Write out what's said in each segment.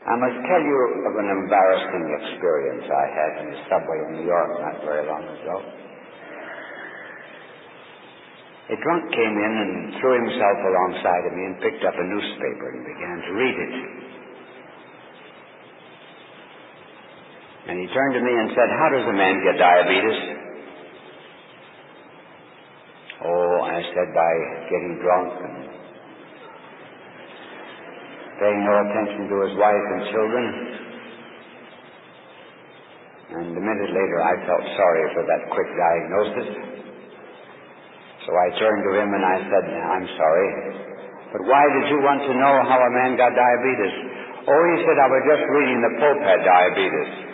I must tell you of an embarrassing experience I had in the subway in New York not very long ago. A drunk came in and threw himself alongside of me and picked up a newspaper and began to read it. And he turned to me and said, "How does a man get diabetes?" "Oh," I said, "by getting drunk and paying no attention to his wife and children." And a minute later I felt sorry for that quick diagnosis. So I turned to him and I said, "I'm sorry, but why did you want to know how a man got diabetes?" "Oh," he said, "I was just reading the Pope had diabetes."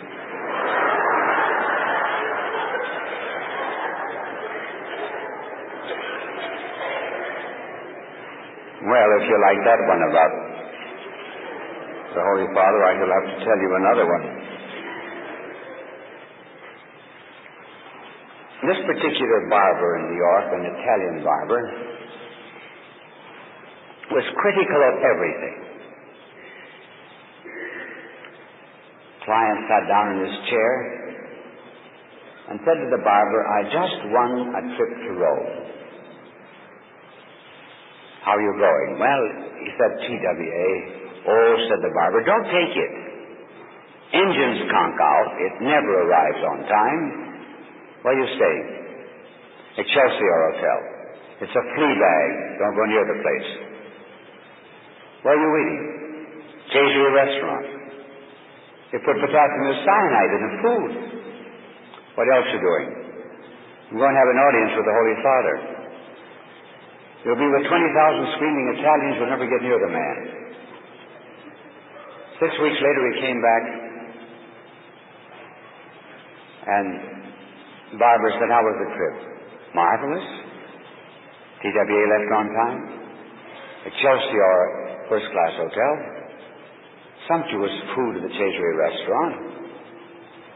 Well, if you like that one about the Holy Father, I shall have to tell you another one. This particular barber in New York, an Italian barber, was critical of everything. Client sat down in his chair and said to the barber, "I just won a trip to Rome. How are you going?" "Well," he said, "TWA." "Oh," said the barber, "don't take it. Engines conk out. It never arrives on time. Where are you staying?" "Excelsior Hotel. It's a flea bag. Don't go near the place." "Where are you eating?" "Jesuit restaurant. They put potassium cyanide in the food." "What else are you doing?" "I'm going to have an audience with the Holy Father. You'll be with 20,000 screaming Italians who'll never get near the man." 6 weeks later he came back and the barber said, "How was the trip?" "Marvelous. TWA left on time. Excelsior first-class hotel. Sumptuous food at the Jesuit restaurant.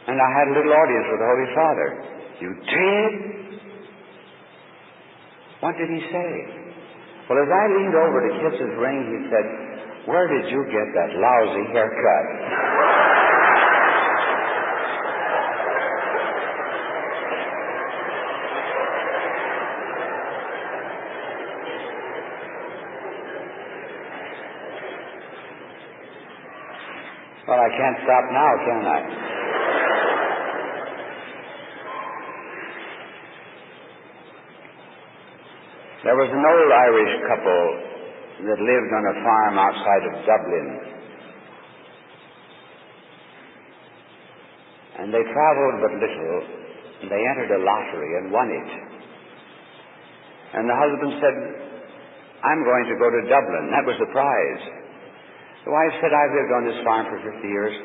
And I had a little audience with the Holy Father." "You did? What did he say?" "Well, as I leaned over to kiss his ring, he said, 'Where did you get that lousy haircut?'" Well, I can't stop now, can I? There was an old Irish couple that lived on a farm outside of Dublin. And they traveled but little, and they entered a lottery and won it. And the husband said, "I'm going to go to Dublin." That was the prize. The wife said, "I've lived on this farm for 50 years.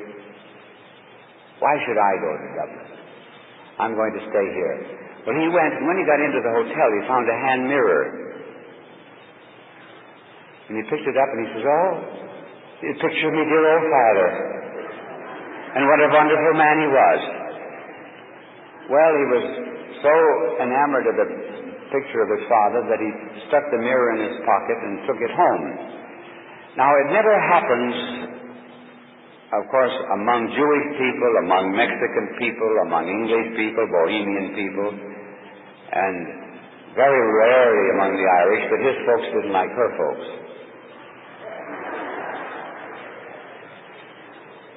Why should I go to Dublin? I'm going to stay here." Well, he went, and when he got into the hotel, he found a hand mirror. And he picked it up, and he says, "Oh, it pictures me dear old father. And what a wonderful man he was." Well, he was so enamored of the picture of his father that he stuck the mirror in his pocket and took it home. Now, it never happens, of course, among Jewish people, among Mexican people, among English people, Bohemian people, and very rarely among the Irish, but his folks didn't like her folks.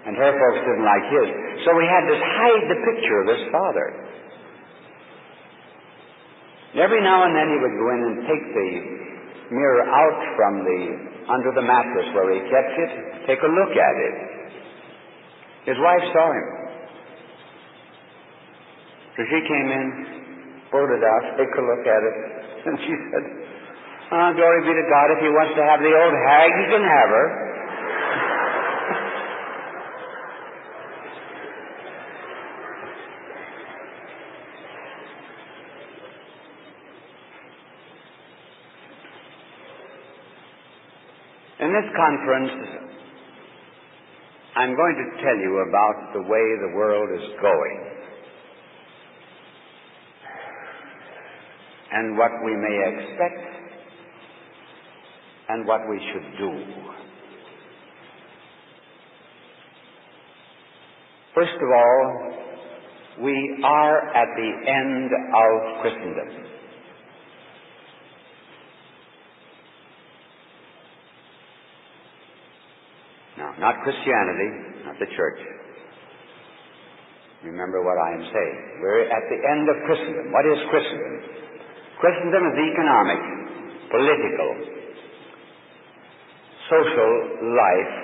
And her folks didn't like his. So he had to hide the picture of his father. And every now and then he would go in and take the mirror out from under the mattress where he kept it, take a look at it. His wife saw him. So she came in, pulled it out, took a look at it, and she said, "Oh, glory be to God, if he wants to have the old hag, he can have her." In this conference, I'm going to tell you about the way the world is going and what we may expect and what we should do. First of all, we are at the end of Christendom. Now, not Christianity, not the church. Remember what I am saying. We're at the end of Christendom. What is Christendom? Christendom is economic, political, social life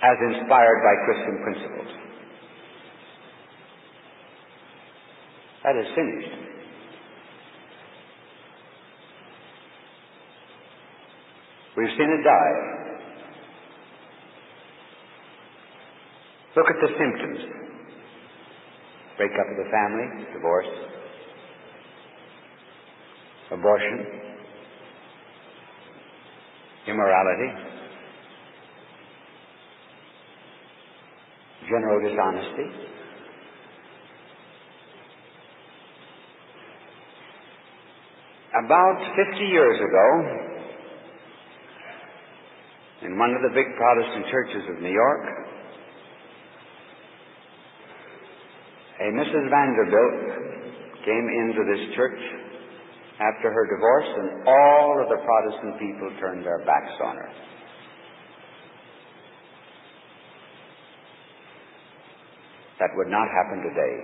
as inspired by Christian principles. That is finished. We've seen it die. Look at the symptoms. Breakup of the family, divorce, abortion, immorality, general dishonesty. About 50 years ago, in one of the big Protestant churches of New York, a Mrs. Vanderbilt came into this church after her divorce, and all of the Protestant people turned their backs on her. That would not happen today.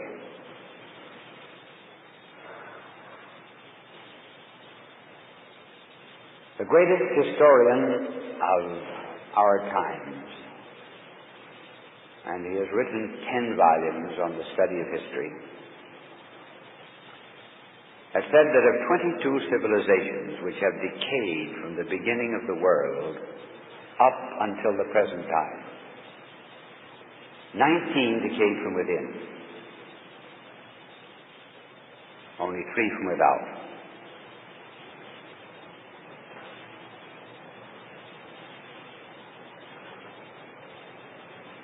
The greatest historian of our times, and he has written 10 volumes on the study of history, has said that of 22 civilizations which have decayed from the beginning of the world up until the present time, 19 decayed from within, only 3 from without.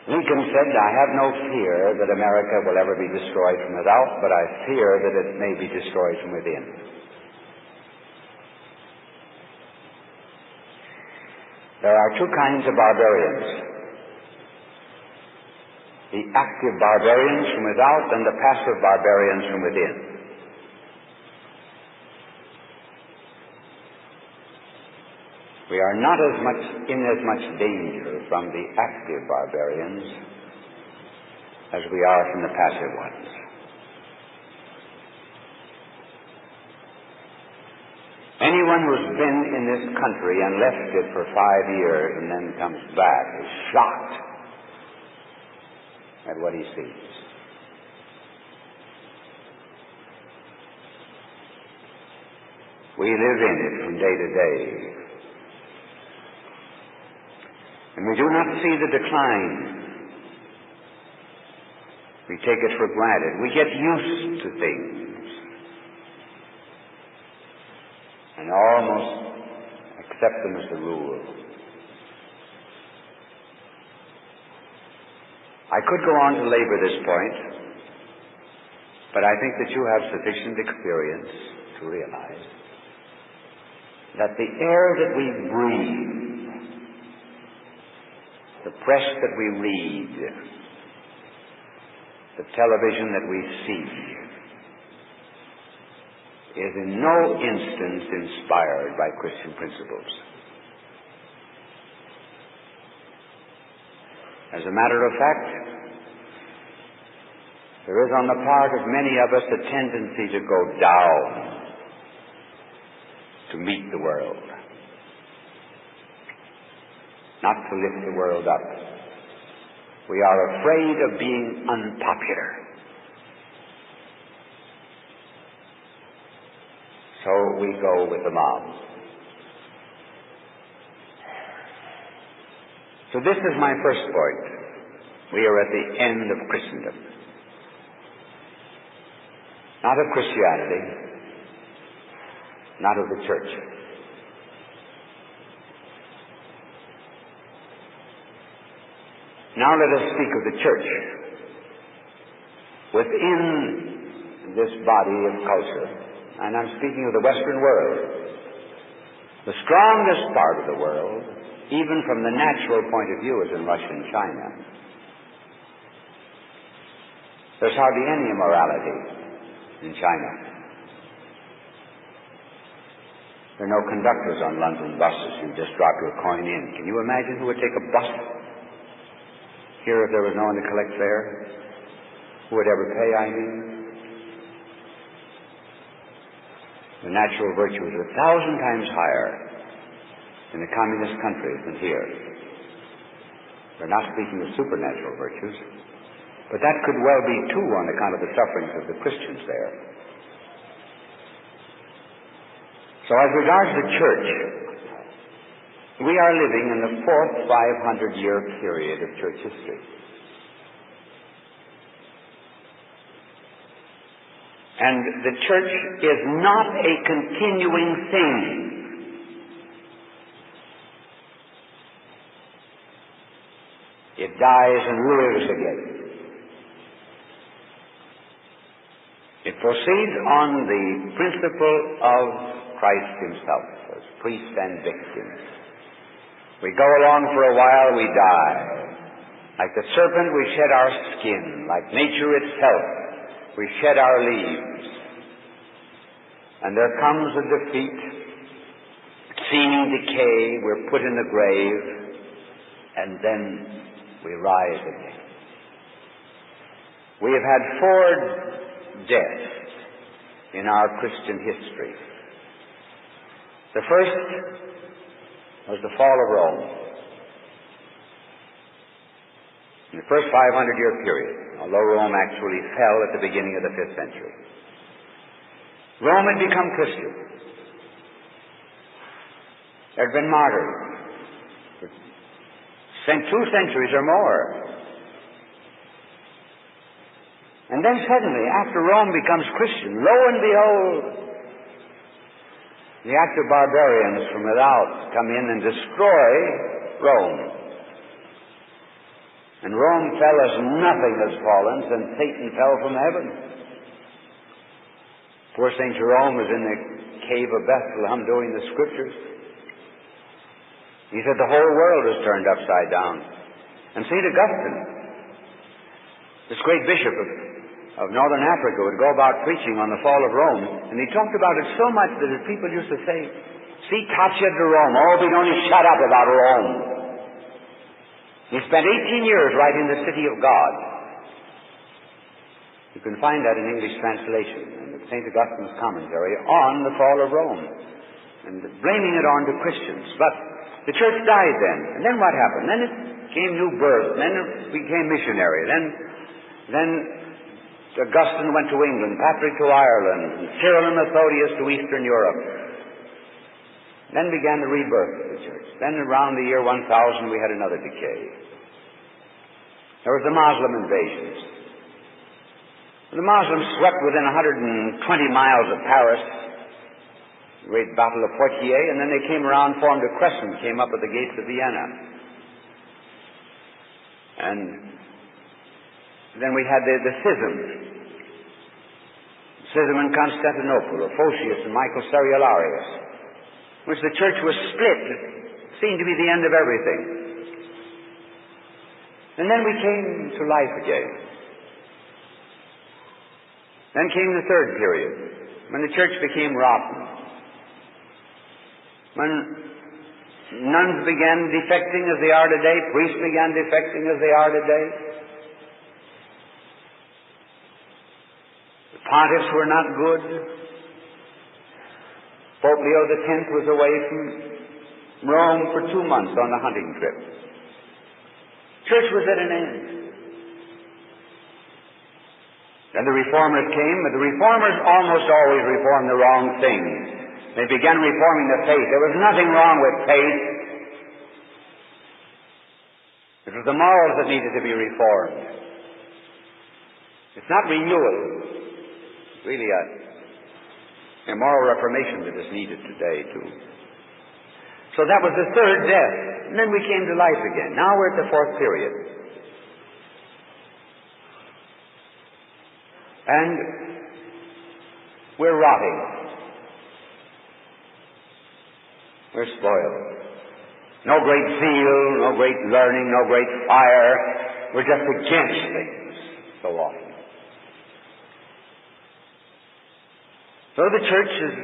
Lincoln said, "I have no fear that America will ever be destroyed from without, but I fear that it may be destroyed from within." There are two kinds of barbarians: the active barbarians from without and the passive barbarians from within. We are not in as much danger from the active barbarians as we are from the passive ones. Anyone who's been in this country and left it for 5 years and then comes back is shocked at what he sees. We live in it from day to day. And we do not see the decline. We take it for granted. We get used to things and almost accept them as the rule. I could go on to labor this point, but I think that you have sufficient experience to realize that the air that we breathe, the press that we read, the television that we see, is in no instance inspired by Christian principles. As a matter of fact, there is on the part of many of us a tendency to go down to meet the world, not to lift the world up. We are afraid of being unpopular. So we go with the mob. So this is my first point. We are at the end of Christendom. Not of Christianity, not of the church. Now let us speak of the church. Within this body of culture, and I'm speaking of the Western world, the strongest part of the world, even from the natural point of view, is in Russia and China. There's hardly any immorality in China. There are no conductors on London buses. You just drop your coin in. Can you imagine who would take a bus here if there was no one to collect fare? Who would ever pay, I mean? The natural virtues are 1,000 times higher in the communist countries than here. We're not speaking of supernatural virtues, but that could well be too on account of the sufferings of the Christians there. So as regards the church, we are living in the fourth 500-year period of church history. And the church is not a continuing thing. It dies and lives again. It proceeds on the principle of Christ himself as priest and victim. We go along for a while, we die. Like the serpent, we shed our skin. Like nature itself, we shed our leaves. And there comes a defeat, seeming decay, we're put in the grave, and then we rise again. We have had 4 deaths in our Christian history. The first was the fall of Rome. In the first 500-year period, although Rome actually fell at the beginning of the 5th century. Rome had become Christian. There had been martyrs for 2 centuries or more. And then suddenly, after Rome becomes Christian, lo and behold, the active barbarians from without come in and destroy Rome. And Rome fell as nothing has fallen since Satan fell from heaven. Poor St. Jerome was in the cave of Bethlehem doing the scriptures. He said the whole world is turned upside down. And St. Augustine, this great bishop of northern Africa, would go about preaching on the fall of Rome, and he talked about it so much that his people used to say, "See, Caccia de Rome, oh, we don't even shut up about Rome." He spent 18 years writing The City of God. You can find that in English translation, in St. Augustine's commentary on the fall of Rome, and blaming it on to Christians. But the church died then, and then what happened? Then it came new birth, then it became missionary, then Augustine went to England, Patrick to Ireland, and Cyril and Methodius to Eastern Europe. Then began the rebirth of the church. Then around the year 1000 we had another decay. There was the Muslim invasions. The Muslims swept within 120 miles of Paris, the great Battle of Poitiers, and then they came around, formed a crescent, came up at the gates of Vienna. And then we had the schism. Schism in Constantinople, of Photius and Michael Cerularius, which the church was split. It seemed to be the end of everything. And then we came to life again. Then came the third period, when the church became rotten. When nuns began defecting as they are today, priests began defecting as they are today. The pontiffs were not good. Pope Leo X was away from Rome for 2 months on a hunting trip. Church was at an end. Then the reformers came, but the reformers almost always reformed the wrong thing. They began reforming the faith. There was nothing wrong with faith. It was the morals that needed to be reformed. It's not renewal. It's really a moral reformation that is needed today, too. So that was the third death. And then we came to life again. Now we're at the fourth period. And we're rotting. We're spoiled. No great zeal, no great learning, no great fire. We're just against things so often. So the church is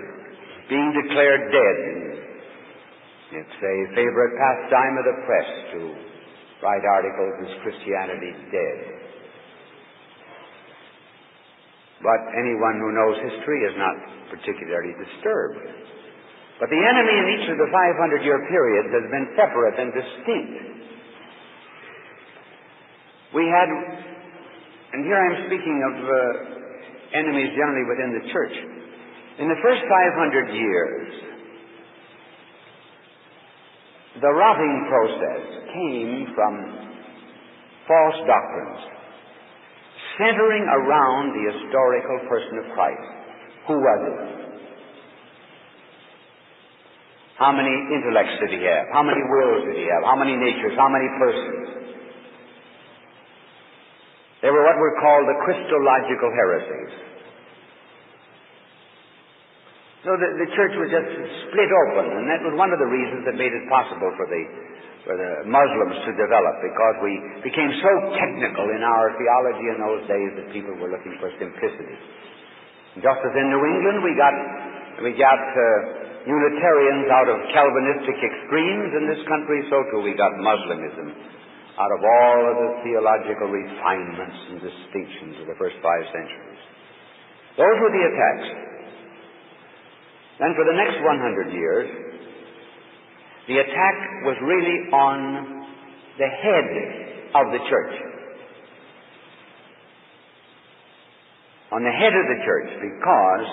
being declared dead. It's a favorite pastime of the press to write articles as Christianity dead. But anyone who knows history is not particularly disturbed. But the enemy in each of the 500-year periods has been separate and distinct. We had, and here I'm speaking of enemies generally within the church. In the first 500 years, the rotting process came from false doctrines, centering around the historical person of Christ. Who was it? How many intellects did he have? How many wills did he have? How many natures? How many persons? They were what were called the Christological heresies. So the church was just split open, and that was one of the reasons that made it possible for the Muslims to develop, because we became so technical in our theology in those days that people were looking for simplicity. And just as in New England we got Unitarians out of Calvinistic extremes in this country, so too we got Muslimism out of all of the theological refinements and distinctions of the first 5 centuries. Those were the attacks. Then for the next 100 years, the attack was really on the head of the church. On the head of the church, because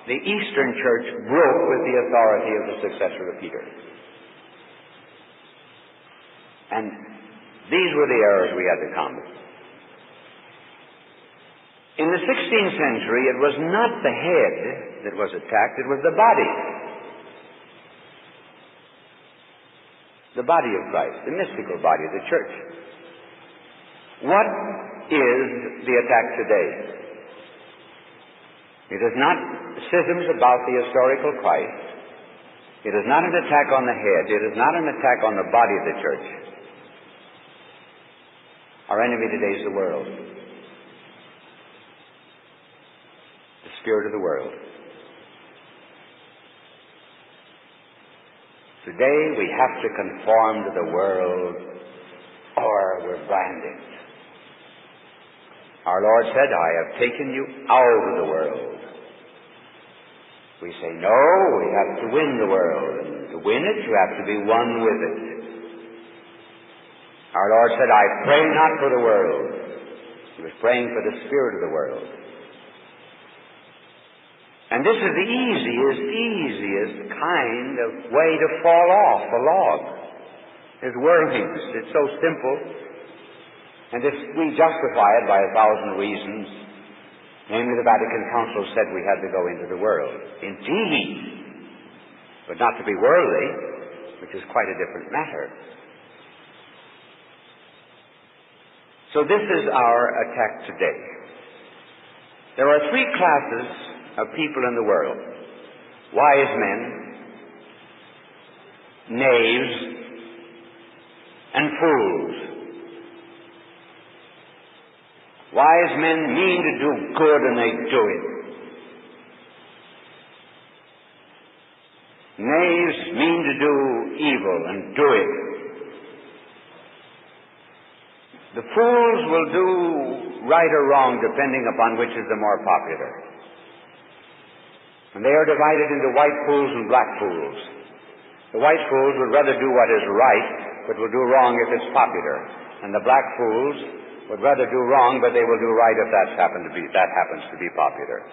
the Eastern church broke with the authority of the successor of Peter. And these were the errors we had to combat. In the 16th century, it was not the head that was attacked, it was the body. The body of Christ, the mystical body of the church. What is the attack today? It is not schisms about the historical Christ. It is not an attack on the head. It is not an attack on the body of the church. Our enemy today is the world. The spirit of the world. Today we have to conform to the world or we're branded. Our Lord said, I have taken you out of the world. We say, no, we have to win the world. And to win it, you have to be one with it. Our Lord said, I pray not for the world. He was praying for the spirit of the world. And this is the easiest kind of way to fall off the log. Is worldliness. It's so simple. And we justify it by 1,000 reasons. Namely, the Vatican Council said we had to go into the world. Indeed. But not to be worldly, which is quite a different matter. So this is our attack today. There are 3 classes of people in the world. Wise men, knaves, and fools. Wise men mean to do good and they do it. Knaves mean to do evil and do it. The fools will do right or wrong depending upon which is the more popular. And they are divided into white fools and black fools. The white fools would rather do what is right, but will do wrong if it's popular. And the black fools would rather do wrong, but they will do right if that happens to be popular.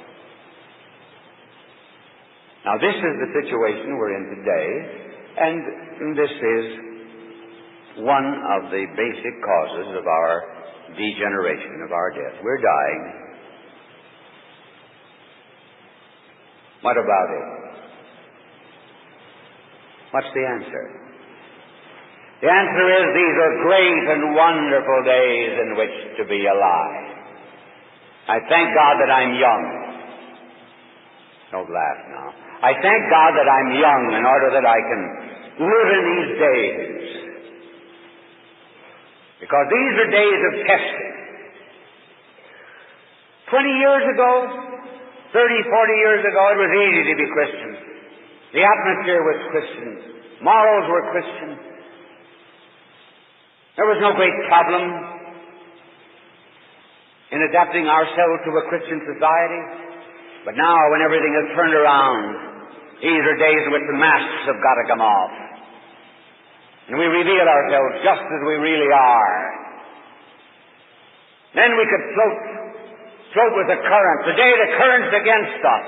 Now this is the situation we're in today, and this is one of the basic causes of our degeneration, of our death. We're dying. What about it? What's the answer? The answer is these are great and wonderful days in which to be alive. I thank God that I'm young. Don't laugh now. I thank God that I'm young in order that I can live in these days. Because these are days of testing. 20 years ago, 30, 40 years ago, it was easy to be Christian. The atmosphere was Christian. Morals were Christian. There was no great problem in adapting ourselves to a Christian society. But now, when everything is turned around, these are days in which the masks have got to come off. And we reveal ourselves just as we really are. Then we could float with the current. Today the current's against us.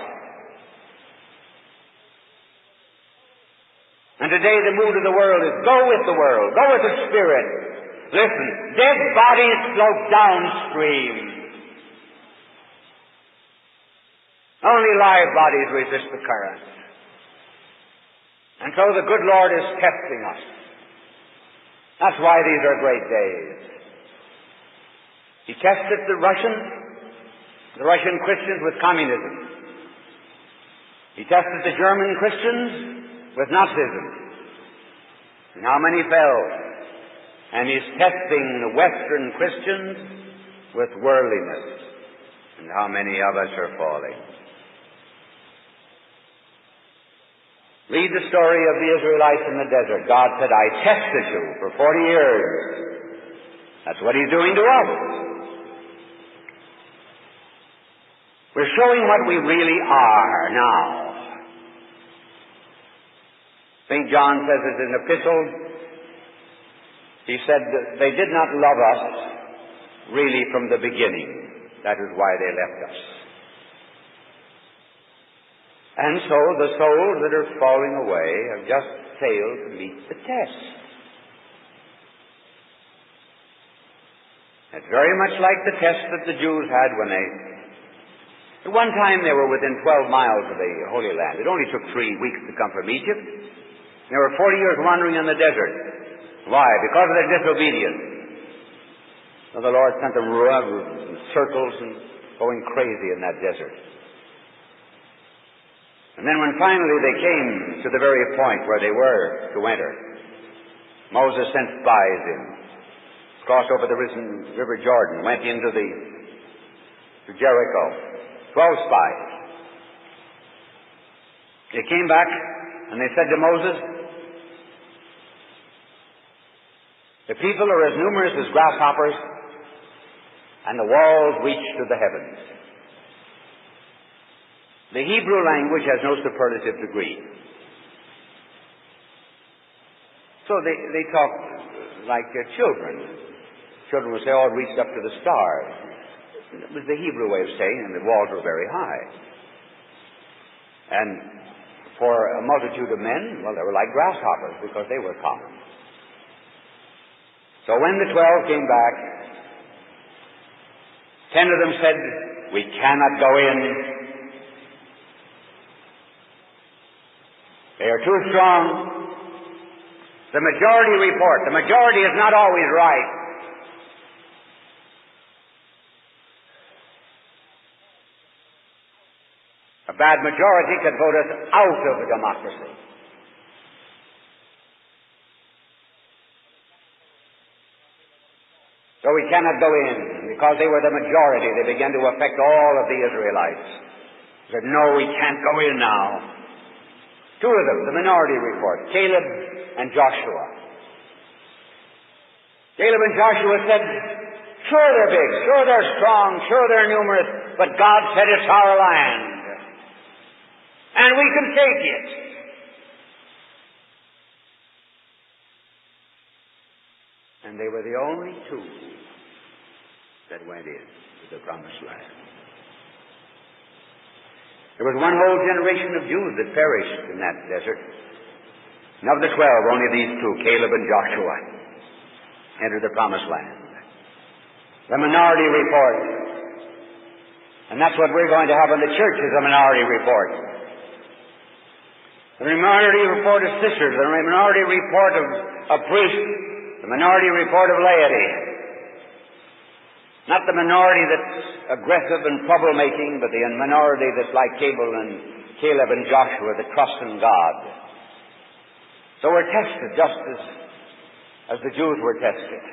And today the mood of the world is go with the world, go with the Spirit. Listen, dead bodies float downstream. Only live bodies resist the current. And so the good Lord is testing us. That's why these are great days. He tested the Russian Christians with communism. He tested the German Christians with Nazism. And how many fell? And he's testing the Western Christians with worldliness. And how many of us are falling? Read the story of the Israelites in the desert. God said, I tested you for 40 years. That's what He's doing to us. We're showing what we really are now. St. John says it in an epistle. He said that they did not love us really from the beginning. That is why they left us. And so the souls that are falling away have just failed to meet the test. It's very much like the test that the Jews had when at one time they were within 12 miles of the Holy Land. It only took 3 weeks to come from Egypt. They were 40 years wandering in the desert. Why? Because of their disobedience. So the Lord sent them in circles and going crazy in that desert. And then when finally they came to the very point where they were to enter, Moses sent spies in, crossed over the river Jordan, went into to Jericho. 12 spies. They came back and they said to Moses, the people are as numerous as grasshoppers, and the walls reach to the heavens. The Hebrew language has no superlative degree. So they talk like children. Children would say, oh, it reached up to the stars. It was the Hebrew way of saying, and the walls were very high. And for a multitude of men, well, they were like grasshoppers because they were common. So when the 12 came back, 10 of them said, we cannot go in. They are too strong. The majority report. The majority is not always right. A bad majority could vote us out of the democracy. So we cannot go in. Because they were the majority, they began to affect all of the Israelites. They said, no, we can't go in now. 2 of them, the minority report, Caleb and Joshua. Caleb and Joshua said, sure they're big, sure they're strong, sure they're numerous, but God said it's our land. And we can take it. And they were the only 2 that went in to the promised land. There was one whole generation of Jews that perished in that desert. And of the 12, only these 2, Caleb and Joshua, entered the promised land. The minority report. And that's what we're going to have in the church, is a minority report. The minority report of sisters, the minority report of priests, the minority report of laity. Not the minority that's aggressive and troublemaking, but the minority that's like Caleb and Joshua, that trust in God. So we're tested just as the Jews were tested.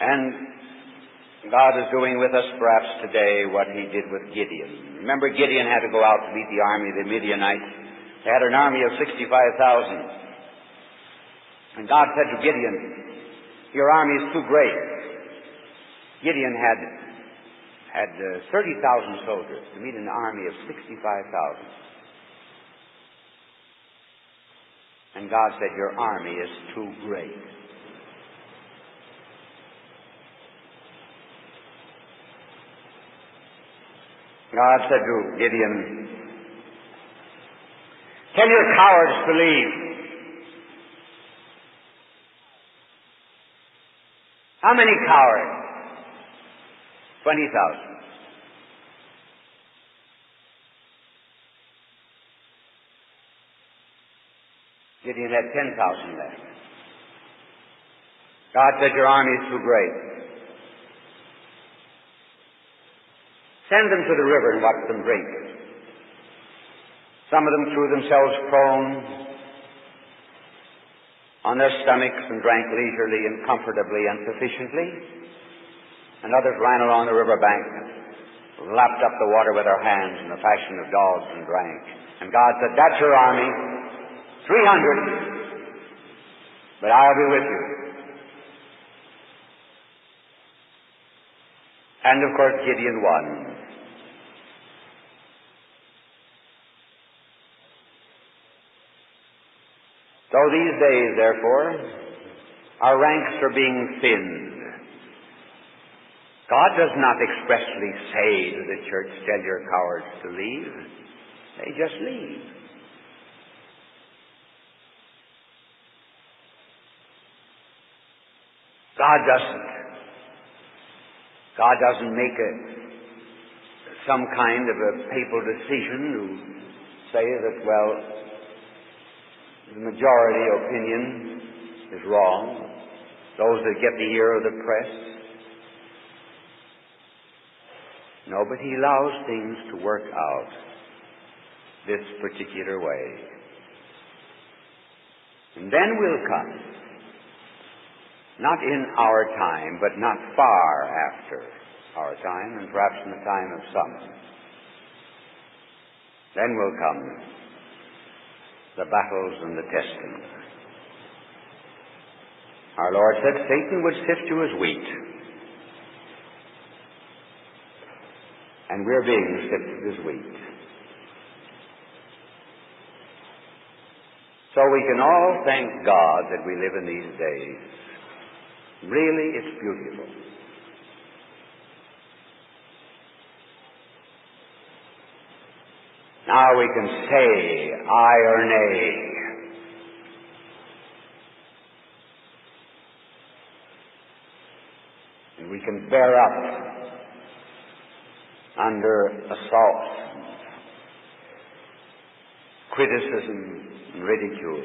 And God is doing with us perhaps today what he did with Gideon. Remember, Gideon had to go out to meet the army of the Midianites. They had an army of 65,000. And God said to Gideon, your army is too great. Gideon had 30,000 soldiers to meet an army of 65,000. And God said, your army is too great. God said to Gideon, tell your cowards to leave. How many cowards? 20,000. Gideon had 10,000 left. God said, your army is too great. Send them to the river and watch them drink. Some of them threw themselves prone on their stomachs and drank leisurely and comfortably and sufficiently. And others ran along the river bank and lapped up the water with their hands in the fashion of dogs and drank. And God said, that's your army, 300, but I'll be with you. And of course Gideon won. So these days, therefore, our ranks are being thinned. God does not expressly say to the church, tell your cowards to leave. They just leave. God doesn't make some kind of a papal decision to say that, well, the majority opinion is wrong. Those that get the ear of the press. No, but he allows things to work out this particular way. And then will come, not in our time, but not far after our time, and perhaps in the time of some. Then will come the battles and the testing. Our Lord said Satan would sift you as wheat. And we're being sifted as wheat. So we can all thank God that we live in these days. Really, it's beautiful. Now we can say aye or nay. And we can bear up under assault, criticism, and ridicule.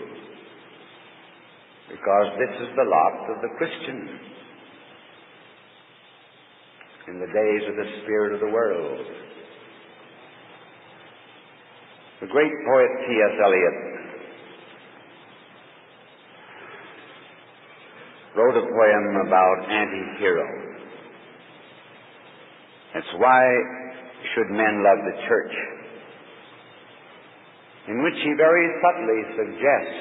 Because this is the lot of the Christian in the days of the spirit of the world. The great poet T.S. Eliot wrote a poem about anti-hero. It's Why Should Men Love the Church? In which he very subtly suggests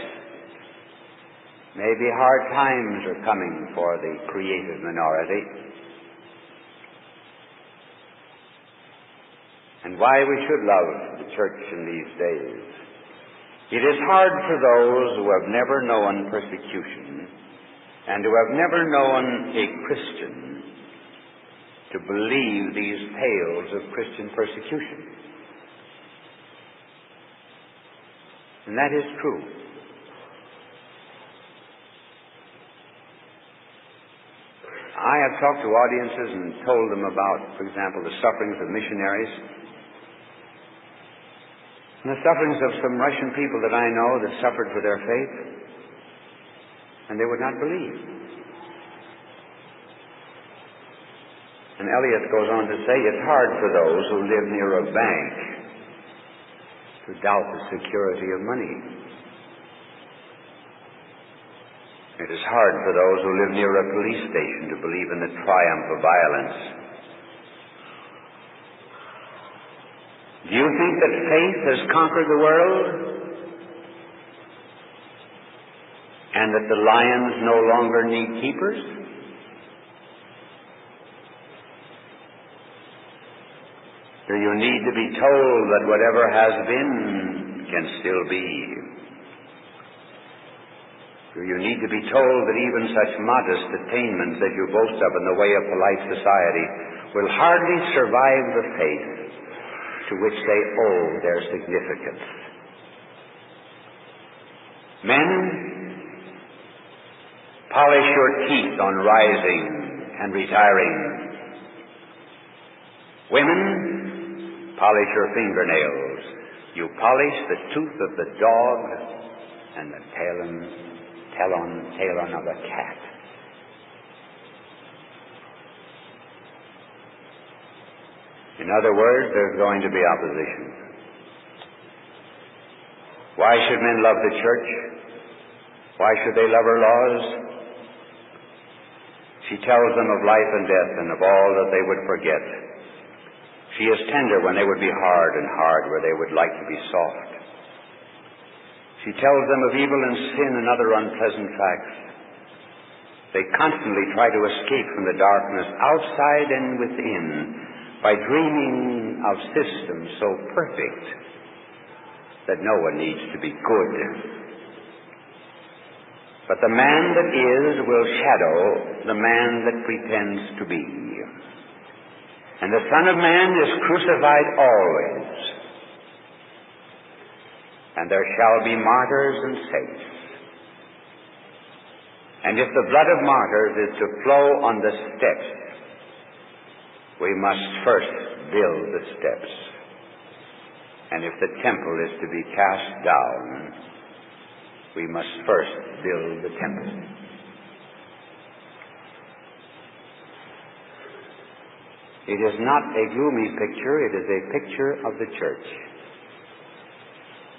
maybe hard times are coming for the creative minority, and why we should love the church in these days. It is hard for those who have never known persecution and who have never known a Christian to believe these tales of Christian persecution. And that is true. I have talked to audiences and told them about, for example, the sufferings of missionaries and the sufferings of some Russian people that I know that suffered for their faith, and they would not believe. And Eliot goes on to say, it's hard for those who live near a bank to doubt the security of money. It is hard for those who live near a police station to believe in the triumph of violence. Do you think that faith has conquered the world? And that the lions no longer need keepers? Do you need to be told that whatever has been can still be? Do you need to be told that even such modest attainments that you boast of in the way of polite society will hardly survive the faith to which they owe their significance? Men, polish your teeth on rising and retiring. Women, polish your fingernails. You polish the tooth of the dog and the talon of a cat. In other words, there's going to be opposition. Why should men love the church? Why should they love her laws? She tells them of life and death and of all that they would forget. She is tender when they would be hard and hard where they would like to be soft. She tells them of evil and sin and other unpleasant facts. They constantly try to escape from the darkness outside and within by dreaming of systems so perfect that no one needs to be good. But the man that is will shadow the man that pretends to be. And the Son of Man is crucified always. And there shall be martyrs and saints. And if the blood of martyrs is to flow on the steps, we must first build the steps. And if the temple is to be cast down, we must first build the temple. It is not a gloomy picture, it is a picture of the church.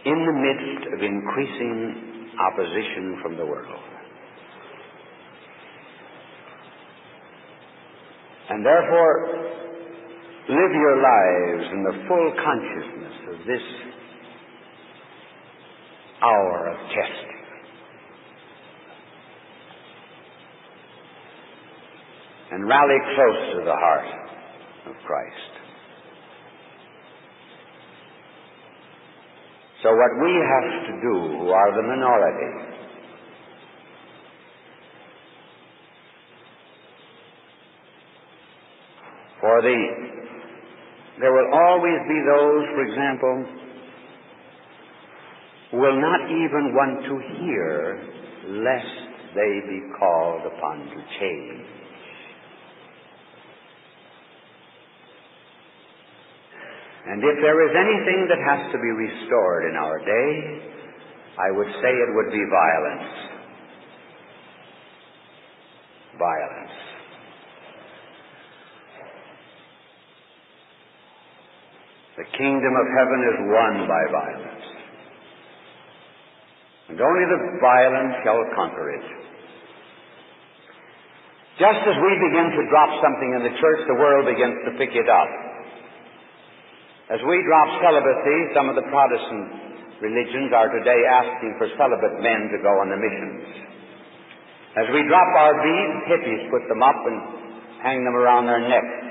In the midst of increasing opposition from the world. And therefore, live your lives in the full consciousness of this hour of testing. And rally close to the heart of Christ. So what we have to do, who are the minority, there will always be those, for example, who will not even want to hear lest they be called upon to change. And if there is anything that has to be restored in our day, I would say it would be violence. Violence. The kingdom of heaven is won by violence. And only the violent shall conquer it. Just as we begin to drop something in the church, the world begins to pick it up. As we drop celibacy, some of the Protestant religions are today asking for celibate men to go on the missions. As we drop our beads, hippies put them up and hang them around their necks.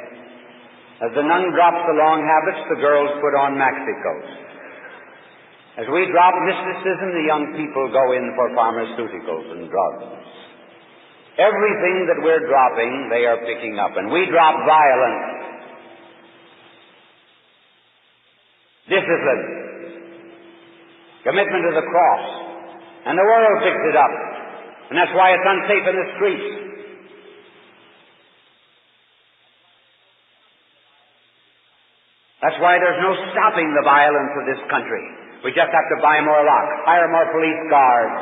As the nun drops the long habits, the girls put on maxi coats. As we drop mysticism, the young people go in for pharmaceuticals and drugs. Everything that we're dropping, they are picking up. And we drop violence, discipline, commitment to the cross. And the world picks it up. And that's why it's unsafe in the streets. That's why there's no stopping the violence of this country. We just have to buy more locks, hire more police guards,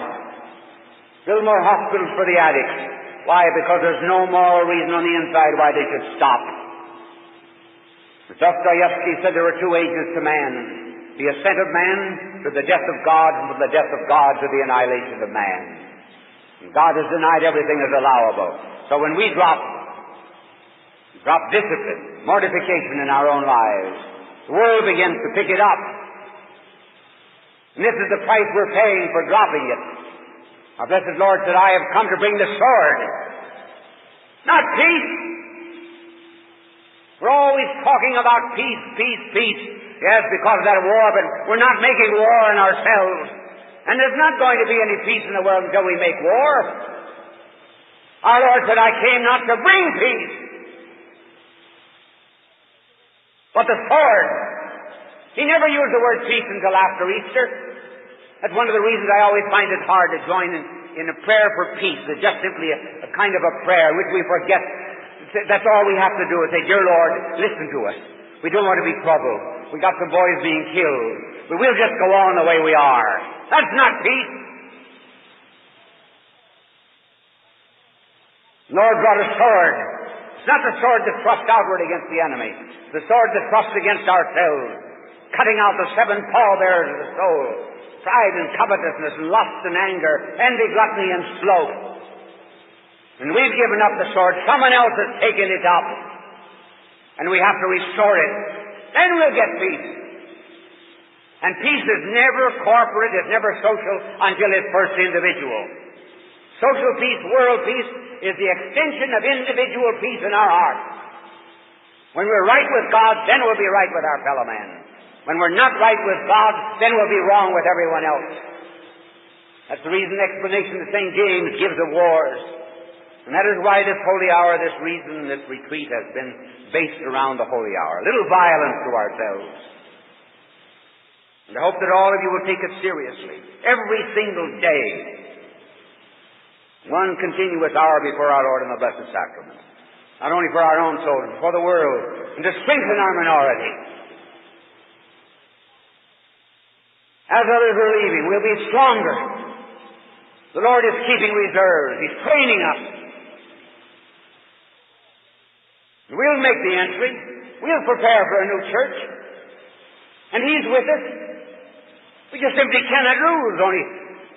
build more hospitals for the addicts. Why? Because there's no moral reason on the inside why they should stop. Dostoevsky said there were two ages to man. The ascent of man to the death of God, and from the death of God to the annihilation of man. God has denied everything as allowable. So when we drop discipline, mortification in our own lives, the world begins to pick it up. And this is the price we're paying for dropping it. Our blessed Lord said, I have come to bring the sword, not peace. We're always talking about peace, peace, peace. Yes, because of that war, but we're not making war in ourselves. And there's not going to be any peace in the world until we make war. Our Lord said, I came not to bring peace, but the sword. He never used the word peace until after Easter. That's one of the reasons I always find it hard to join in a prayer for peace. It's just simply a kind of a prayer which we forget. That's all we have to do is say, Dear Lord, listen to us. We don't want to be troubled. We got some boys being killed. But we'll just go on the way we are. That's not peace. The Lord brought a sword. It's not the sword that thrusts outward against the enemy. It's the sword that thrusts against ourselves, cutting out the 7 pallbearers of the soul: pride and covetousness, lust and anger, envy, gluttony, and sloth. And we've given up the sword. Someone else has taken it up. And we have to restore it. Then we'll get peace. And peace is never corporate, it's never social until it's first individual. Social peace, world peace, is the extension of individual peace in our hearts. When we're right with God, then we'll be right with our fellow men. When we're not right with God, then we'll be wrong with everyone else. That's the reason, explanation that St. James gives of wars. And that is why this holy hour, this reason, this retreat has been based around the holy hour. A little violence to ourselves. And I hope that all of you will take it seriously. Every single day. One continuous hour before our Lord in the Blessed Sacrament. Not only for our own souls, but for the world. And to strengthen our minority. As others are leaving, we'll be stronger. The Lord is keeping reserves. He's training us. We'll make the entry. We'll prepare for a new church. And He's with us. We just simply cannot lose. Only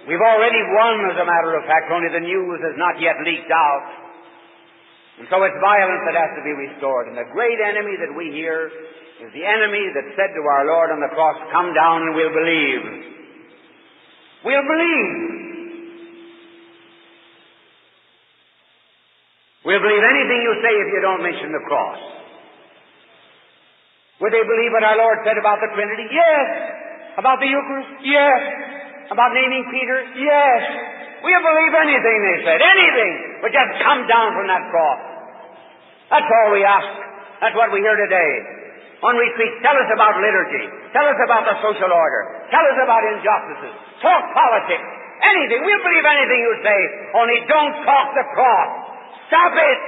we've already won, as a matter of fact. Only the news has not yet leaked out. And so it's violence that has to be restored. And the great enemy that we hear is the enemy that said to our Lord on the cross, come down and we'll believe. We'll believe. We'll believe anything you say if you don't mention the cross. Would they believe what our Lord said about the Trinity? Yes. About the Eucharist? Yes. About naming Peter? Yes. We'll believe anything they said. Anything. But just come down from that cross. That's all we ask. That's what we hear today. On retreat, tell us about liturgy. Tell us about the social order. Tell us about injustices. Talk politics. Anything. We'll believe anything you say. Only don't talk the cross. Stop it!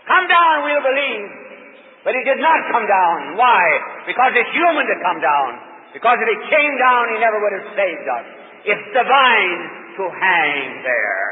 Come down, we'll believe. But He did not come down. Why? Because it's human to come down. Because if He came down, He never would have saved us. It's divine to hang there.